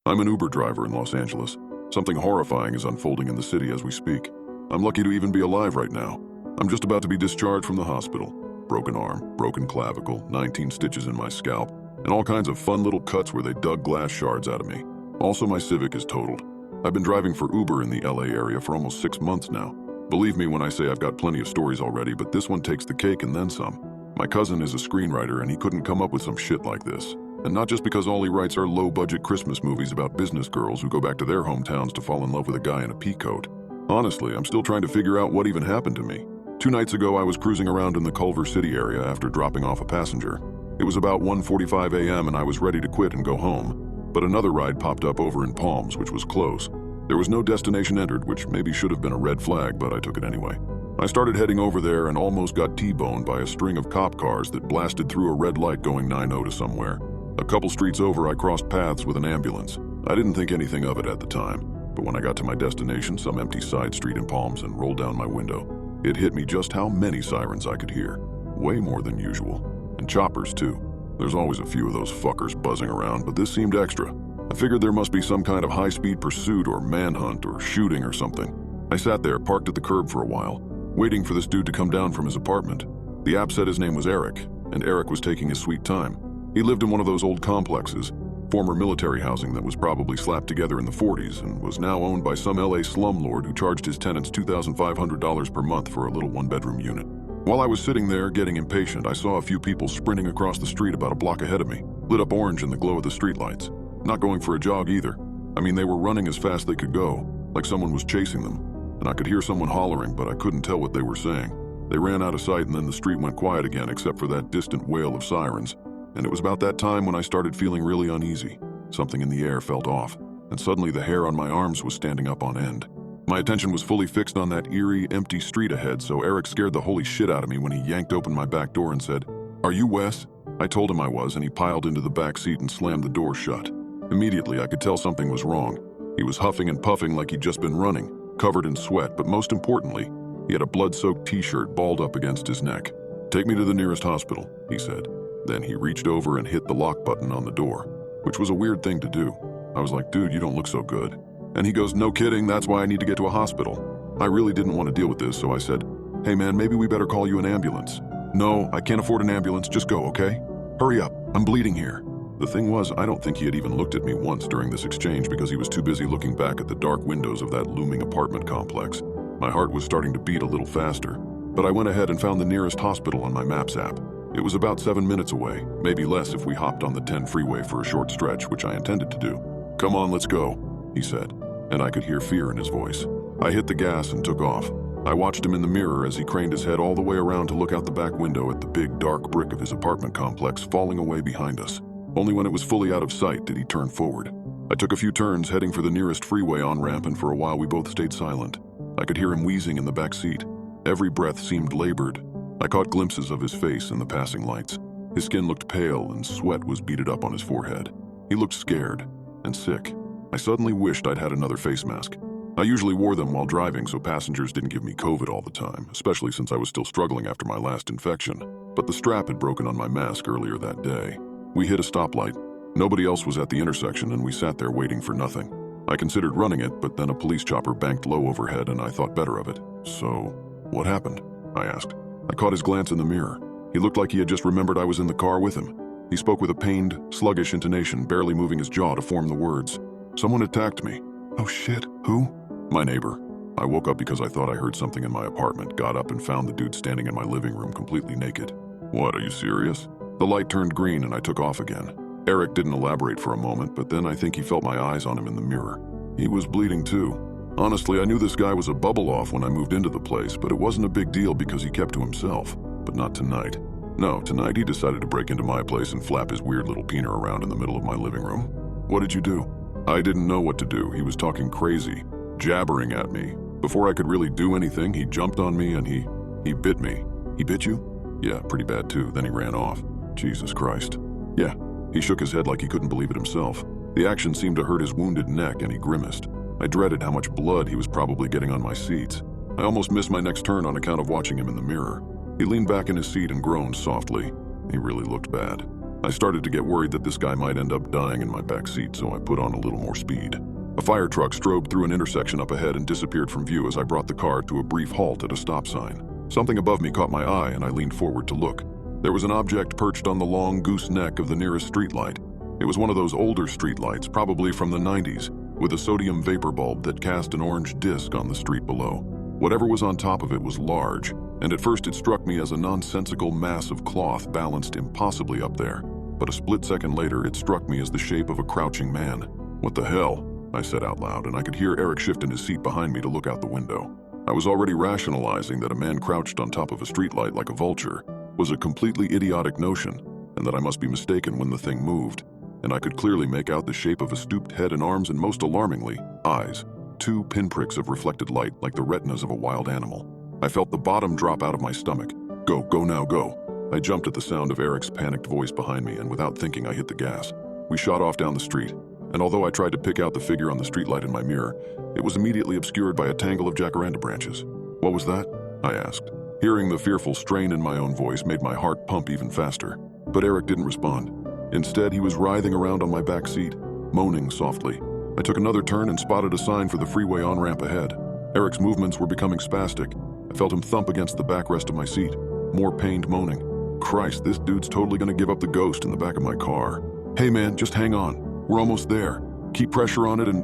I'm an Uber driver in Los Angeles. Something horrifying is unfolding in the city as we speak. I'm lucky to even be alive right now. I'm just about to be discharged from the hospital. Broken arm, broken clavicle, 19 stitches in my scalp, and all kinds of fun little cuts where they dug glass shards out of me. Also, my Civic is totaled. I've been driving for Uber in the LA area for almost 6 months now. Believe me when I say I've got plenty of stories already, but this one takes the cake and then some. My cousin is a screenwriter and he couldn't come up with some shit like this. And not just because all he writes are low-budget Christmas movies about business girls who go back to their hometowns to fall in love with a guy in a peacoat. Honestly, I'm still trying to figure out what even happened to me. 2 nights ago, I was cruising around in the Culver City area after dropping off a passenger. It was about 1:45 a.m. and I was ready to quit and go home. But another ride popped up over in Palms, which was close. There was no destination entered, which maybe should have been a red flag, but I took it anyway. I started heading over there and almost got T-boned by a string of cop cars that blasted through a red light going 90 to somewhere. A couple streets over, I crossed paths with an ambulance. I didn't think anything of it at the time, but when I got to my destination, some empty side street in Palms, and rolled down my window, it hit me just how many sirens I could hear. Way more than usual. And choppers, too. There's always a few of those fuckers buzzing around, but this seemed extra. I figured there must be some kind of high-speed pursuit or manhunt or shooting or something. I sat there, parked at the curb for a while, waiting for this dude to come down from his apartment. The app said his name was Eric, and Eric was taking his sweet time. He lived in one of those old complexes, former military housing that was probably slapped together in the 40s and was now owned by some LA slumlord who charged his tenants $2,500 per month for a little one-bedroom unit. While I was sitting there getting impatient, I saw a few people sprinting across the street about a block ahead of me, lit up orange in the glow of the streetlights. Not going for a jog either. I mean, they were running as fast as they could go, like someone was chasing them, and I could hear someone hollering, but I couldn't tell what they were saying. They ran out of sight and then the street went quiet again except for that distant wail of sirens. And it was about that time when I started feeling really uneasy. Something in the air felt off, and suddenly the hair on my arms was standing up on end. My attention was fully fixed on that eerie, empty street ahead, so Eric scared the holy shit out of me when he yanked open my back door and said, "Are you Wes?" I told him I was, and he piled into the back seat and slammed the door shut. Immediately, I could tell something was wrong. He was huffing and puffing like he'd just been running, covered in sweat, but most importantly, he had a blood-soaked t-shirt balled up against his neck. "Take me to the nearest hospital," he said. Then he reached over and hit the lock button on the door, which was a weird thing to do. I was like, "Dude, you don't look so good." And he goes, "No kidding, that's why I need to get to a hospital." I really didn't want to deal with this, so I said, "Hey man, maybe we better call you an ambulance." "No, I can't afford an ambulance, just go, okay? Hurry up, I'm bleeding here." The thing was, I don't think he had even looked at me once during this exchange because he was too busy looking back at the dark windows of that looming apartment complex. My heart was starting to beat a little faster, but I went ahead and found the nearest hospital on my Maps app. It was about 7 minutes away, maybe less if we hopped on the 10 freeway for a short stretch, which I intended to do. "Come on, let's go," he said, and I could hear fear in his voice. I hit the gas and took off. I watched him in the mirror as he craned his head all the way around to look out the back window at the big dark brick of his apartment complex falling away behind us. Only when it was fully out of sight did he turn forward. I took a few turns heading for the nearest freeway on-ramp, and for a while we both stayed silent. I could hear him wheezing in the back seat. Every breath seemed labored. I caught glimpses of his face in the passing lights. His skin looked pale and sweat was beaded up on his forehead. He looked scared and sick. I suddenly wished I'd had another face mask. I usually wore them while driving so passengers didn't give me COVID all the time, especially since I was still struggling after my last infection. But the strap had broken on my mask earlier that day. We hit a stoplight. Nobody else was at the intersection and we sat there waiting for nothing. I considered running it, but then a police chopper banked low overhead and I thought better of it. "So, what happened?" I asked. I caught his glance in the mirror. He looked like he had just remembered I was in the car with him. He spoke with a pained, sluggish intonation, barely moving his jaw to form the words. "Someone attacked me." "Oh shit, who?" "My neighbor." I woke up because I thought I heard something in my apartment, got up and found the dude standing in my living room completely naked. "What, are you serious?" The light turned green and I took off again. Eric didn't elaborate for a moment, but then I think he felt my eyes on him in the mirror. He was bleeding too. Honestly, I knew this guy was a bubble off when I moved into the place, but it wasn't a big deal because he kept to himself. But not tonight. No, tonight he decided to break into my place and flap his weird little peener around in the middle of my living room. "What did you do?" I didn't know what to do. He was talking crazy, jabbering at me. Before I could really do anything, he jumped on me and he bit me. "He bit you?" "Yeah, pretty bad too. Then he ran off." "Jesus Christ." "Yeah." He shook his head like he couldn't believe it himself. The action seemed to hurt his wounded neck and he grimaced. I dreaded how much blood he was probably getting on my seats. I almost missed my next turn on account of watching him in the mirror. He leaned back in his seat and groaned softly. He really looked bad. I started to get worried that this guy might end up dying in my back seat, so I put on a little more speed. A fire truck strobed through an intersection up ahead and disappeared from view as I brought the car to a brief halt at a stop sign. Something above me caught my eye and I leaned forward to look. There was an object perched on the long goose neck of the nearest streetlight. It was one of those older streetlights, probably from the 90s, with a sodium vapor bulb that cast an orange disc on the street below. Whatever was on top of it was large, and at first it struck me as a nonsensical mass of cloth balanced impossibly up there. But a split second later, it struck me as the shape of a crouching man. "What the hell?" I said out loud, and I could hear Eric shift in his seat behind me to look out the window. I was already rationalizing that a man crouched on top of a streetlight like a vulture was a completely idiotic notion, and that I must be mistaken when the thing moved. And I could clearly make out the shape of a stooped head and arms and, most alarmingly, eyes. 2 pinpricks of reflected light like the retinas of a wild animal. I felt the bottom drop out of my stomach. Go now, go." I jumped at the sound of Eric's panicked voice behind me, and without thinking I hit the gas. We shot off down the street, and although I tried to pick out the figure on the streetlight in my mirror, it was immediately obscured by a tangle of jacaranda branches. "What was that?" I asked. Hearing the fearful strain in my own voice made my heart pump even faster. But Eric didn't respond. Instead, he was writhing around on my back seat, moaning softly. I took another turn and spotted a sign for the freeway on-ramp ahead. Eric's movements were becoming spastic. I felt him thump against the backrest of my seat, more pained moaning. Christ, this dude's totally gonna give up the ghost in the back of my car. "Hey man, just hang on. We're almost there. Keep pressure on it and,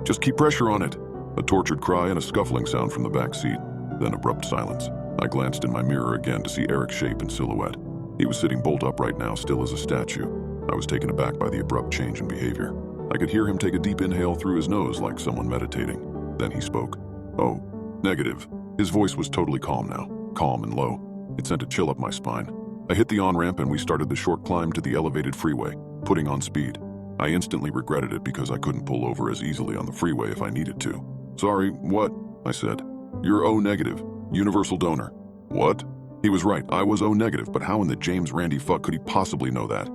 just keep pressure on it." A tortured cry and a scuffling sound from the back seat, then abrupt silence. I glanced in my mirror again to see Eric's shape and silhouette. He was sitting bolt upright now, still as a statue. I was taken aback by the abrupt change in behavior. I could hear him take a deep inhale through his nose like someone meditating. Then he spoke. "Oh, negative." His voice was totally calm now, calm and low. It sent a chill up my spine. I hit the on-ramp and we started the short climb to the elevated freeway, putting on speed. I instantly regretted it because I couldn't pull over as easily on the freeway if I needed to. "Sorry, what?" I said. "You're O negative, universal donor." "What?" He was right, I was O negative, but how in the James Randy fuck could he possibly know that?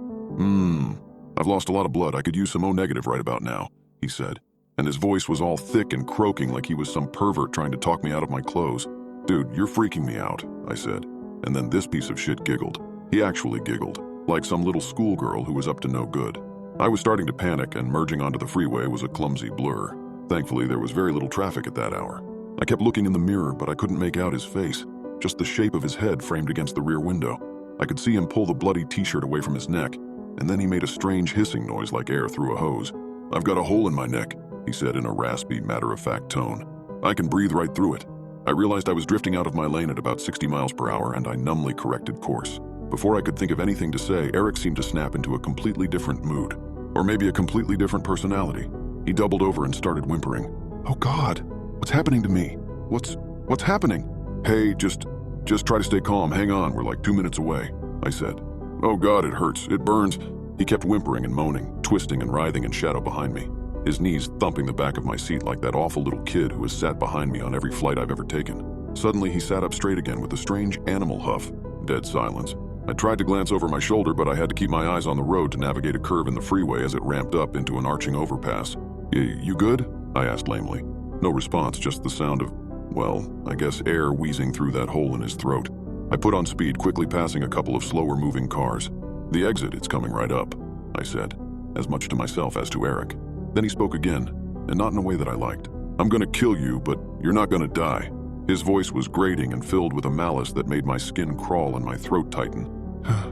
I've lost a lot of blood. I could use some O negative right about now," he said. And his voice was all thick and croaking like he was some pervert trying to talk me out of my clothes. "Dude, you're freaking me out," I said. And then this piece of shit giggled. He actually giggled, like some little schoolgirl who was up to no good. I was starting to panic, and merging onto the freeway was a clumsy blur. Thankfully, there was very little traffic at that hour. I kept looking in the mirror, but I couldn't make out his face, just the shape of his head framed against the rear window. I could see him pull the bloody t-shirt away from his neck, and then he made a strange hissing noise like air through a hose. "I've got a hole in my neck," he said in a raspy, matter-of-fact tone. "I can breathe right through it." I realized I was drifting out of my lane at about 60 miles per hour, and I numbly corrected course. Before I could think of anything to say, Eric seemed to snap into a completely different mood. Or maybe a completely different personality. He doubled over and started whimpering. "Oh God, what's happening to me? What's happening?" "Hey, just try to stay calm, hang on, we're like 2 minutes away," I said. "Oh God, it hurts, it burns." He kept whimpering and moaning, twisting and writhing in shadow behind me, his knees thumping the back of my seat like that awful little kid who has sat behind me on every flight I've ever taken. Suddenly he sat up straight again with a strange animal huff. Dead silence. I tried to glance over my shoulder, but I had to keep my eyes on the road to navigate a curve in the freeway as it ramped up into an arching overpass. You good?" I asked lamely. No response, just the sound of, well, I guess air wheezing through that hole in his throat. I put on speed, quickly passing a couple of slower-moving cars. "The exit, it's coming right up," I said, as much to myself as to Eric. Then he spoke again, and not in a way that I liked. "I'm gonna kill you, but you're not gonna die." His voice was grating and filled with a malice that made my skin crawl and my throat tighten.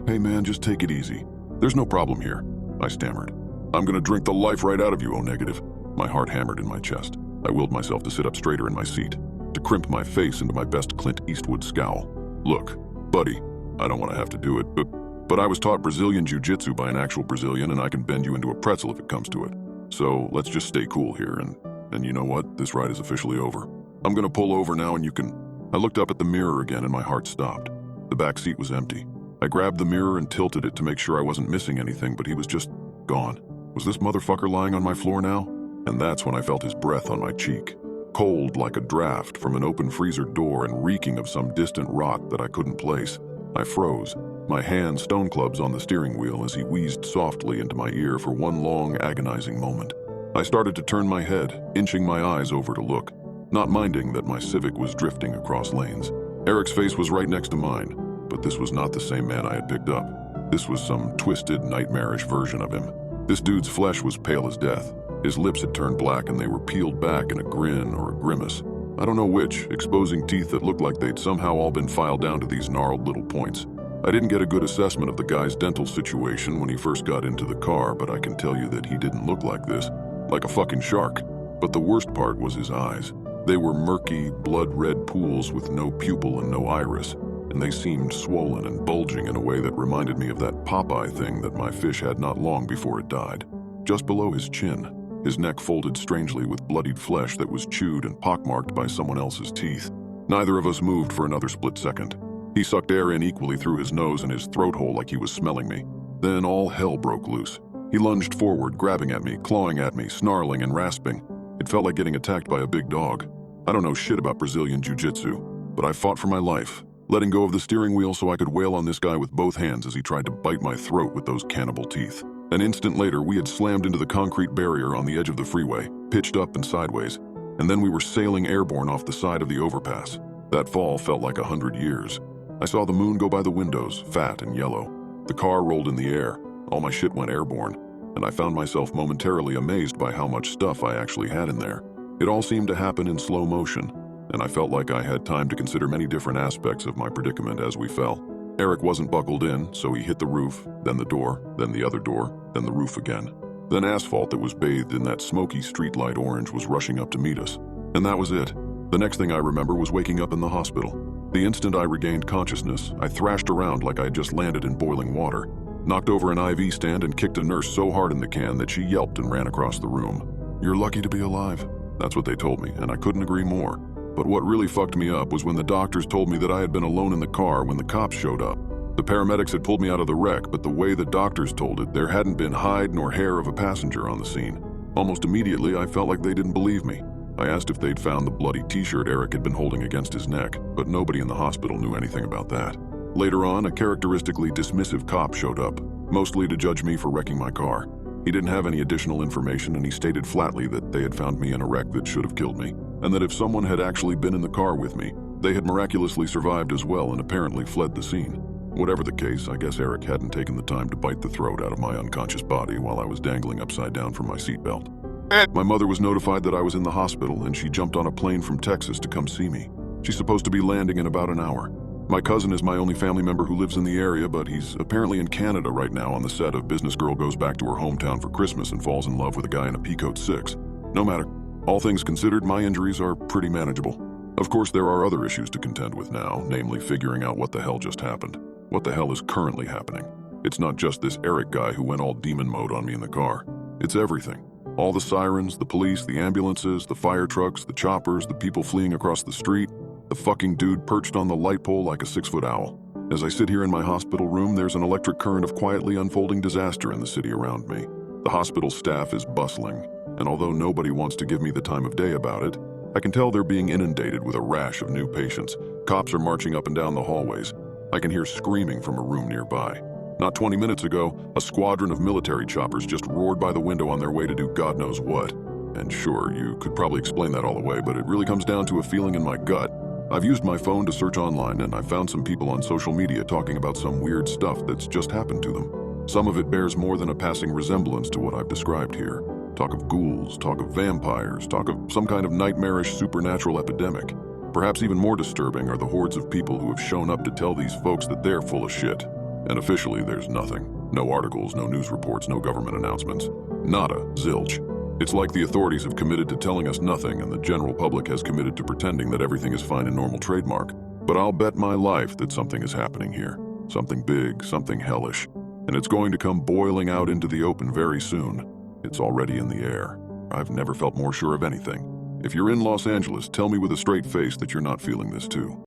"Hey man, just take it easy. There's no problem here," I stammered. "I'm gonna drink the life right out of you, O negative." My heart hammered in my chest. I willed myself to sit up straighter in my seat, to crimp my face into my best Clint Eastwood scowl. "Look, buddy, I don't want to have to do it, but I was taught Brazilian jiu-jitsu by an actual Brazilian, and I can bend you into a pretzel if it comes to it. So let's just stay cool here, and you know what? This ride is officially over. I'm gonna pull over now and you can..." I looked up at the mirror again and my heart stopped. The back seat was empty. I grabbed the mirror and tilted it to make sure I wasn't missing anything, but he was just gone. Was this motherfucker lying on my floor now? And that's when I felt his breath on my cheek. Cold like a draft from an open freezer door and reeking of some distant rot that I couldn't place. I froze, my hand stone clubs on the steering wheel as he wheezed softly into my ear for one long, agonizing moment. I started to turn my head, inching my eyes over to look, not minding that my Civic was drifting across lanes. Eric's face was right next to mine, but this was not the same man I had picked up. This was some twisted, nightmarish version of him. This dude's flesh was pale as death. His lips had turned black and they were peeled back in a grin or a grimace. I don't know which, exposing teeth that looked like they'd somehow all been filed down to these gnarled little points. I didn't get a good assessment of the guy's dental situation when he first got into the car, but I can tell you that he didn't look like this. Like a fucking shark. But the worst part was his eyes. They were murky, blood-red pools with no pupil and no iris, and they seemed swollen and bulging in a way that reminded me of that Popeye thing that my fish had not long before it died. Just below his chin, his neck folded strangely with bloodied flesh that was chewed and pockmarked by someone else's teeth. Neither of us moved for another split second. He sucked air in equally through his nose and his throat hole like he was smelling me. Then all hell broke loose. He lunged forward, grabbing at me, clawing at me, snarling and rasping. It felt like getting attacked by a big dog. I don't know shit about Brazilian jiu-jitsu, but I fought for my life, letting go of the steering wheel so I could wail on this guy with both hands as he tried to bite my throat with those cannibal teeth. An instant later, we had slammed into the concrete barrier on the edge of the freeway, pitched up and sideways, and then we were sailing airborne off the side of the overpass. That fall felt like 100 years. I saw the moon go by the windows, fat and yellow. The car rolled in the air. All my shit went airborne, and I found myself momentarily amazed by how much stuff I actually had in there. It all seemed to happen in slow motion, and I felt like I had time to consider many different aspects of my predicament as we fell. Eric wasn't buckled in, so he hit the roof, then the door, then the other door, then the roof again. Then asphalt that was bathed in that smoky streetlight orange was rushing up to meet us. And that was it. The next thing I remember was waking up in the hospital. The instant I regained consciousness, I thrashed around like I had just landed in boiling water, knocked over an IV stand and kicked a nurse so hard in the can that she yelped and ran across the room. "You're lucky to be alive." That's what they told me, and I couldn't agree more. But what really fucked me up was when the doctors told me that I had been alone in the car when the cops showed up. The paramedics had pulled me out of the wreck, but the way the doctors told it, there hadn't been hide nor hair of a passenger on the scene. Almost immediately, I felt like they didn't believe me. I asked if they'd found the bloody t-shirt Eric had been holding against his neck, but nobody in the hospital knew anything about that. Later on, a characteristically dismissive cop showed up, mostly to judge me for wrecking my car. He didn't have any additional information, and he stated flatly that they had found me in a wreck that should have killed me, and that if someone had actually been in the car with me, they had miraculously survived as well and apparently fled the scene. Whatever the case, I guess Eric hadn't taken the time to bite the throat out of my unconscious body while I was dangling upside down from my seatbelt. My mother was notified that I was in the hospital, and she jumped on a plane from Texas to come see me. She's supposed to be landing in about an hour. My cousin is my only family member who lives in the area, but he's apparently in Canada right now on the set of Business Girl Goes Back to Her Hometown for Christmas and falls in love with a guy in a Peacoat 6. No matter. All things considered, my injuries are pretty manageable. Of course, there are other issues to contend with now, namely figuring out what the hell just happened. What the hell is currently happening? It's not just this Eric guy who went all demon mode on me in the car. It's everything. All the sirens, the police, the ambulances, the fire trucks, the choppers, the people fleeing across the street, the fucking dude perched on the light pole like a 6-foot owl. As I sit here in my hospital room, there's an electric current of quietly unfolding disaster in the city around me. The hospital staff is bustling, and although nobody wants to give me the time of day about it, I can tell they're being inundated with a rash of new patients. Cops are marching up and down the hallways. I can hear screaming from a room nearby. Not 20 minutes ago, a squadron of military choppers just roared by the window on their way to do God knows what. And sure, you could probably explain that all away, but it really comes down to a feeling in my gut. I've used my phone to search online, and I found some people on social media talking about some weird stuff that's just happened to them. Some of it bears more than a passing resemblance to what I've described here. Talk of ghouls, talk of vampires, talk of some kind of nightmarish supernatural epidemic. Perhaps even more disturbing are the hordes of people who have shown up to tell these folks that they're full of shit. And officially, there's nothing. No articles, no news reports, no government announcements. Nada, zilch. It's like the authorities have committed to telling us nothing and the general public has committed to pretending that everything is fine in normal trademark. But I'll bet my life that something is happening here. Something big, something hellish. And it's going to come boiling out into the open very soon. It's already in the air. I've never felt more sure of anything. If you're in Los Angeles, tell me with a straight face that you're not feeling this too.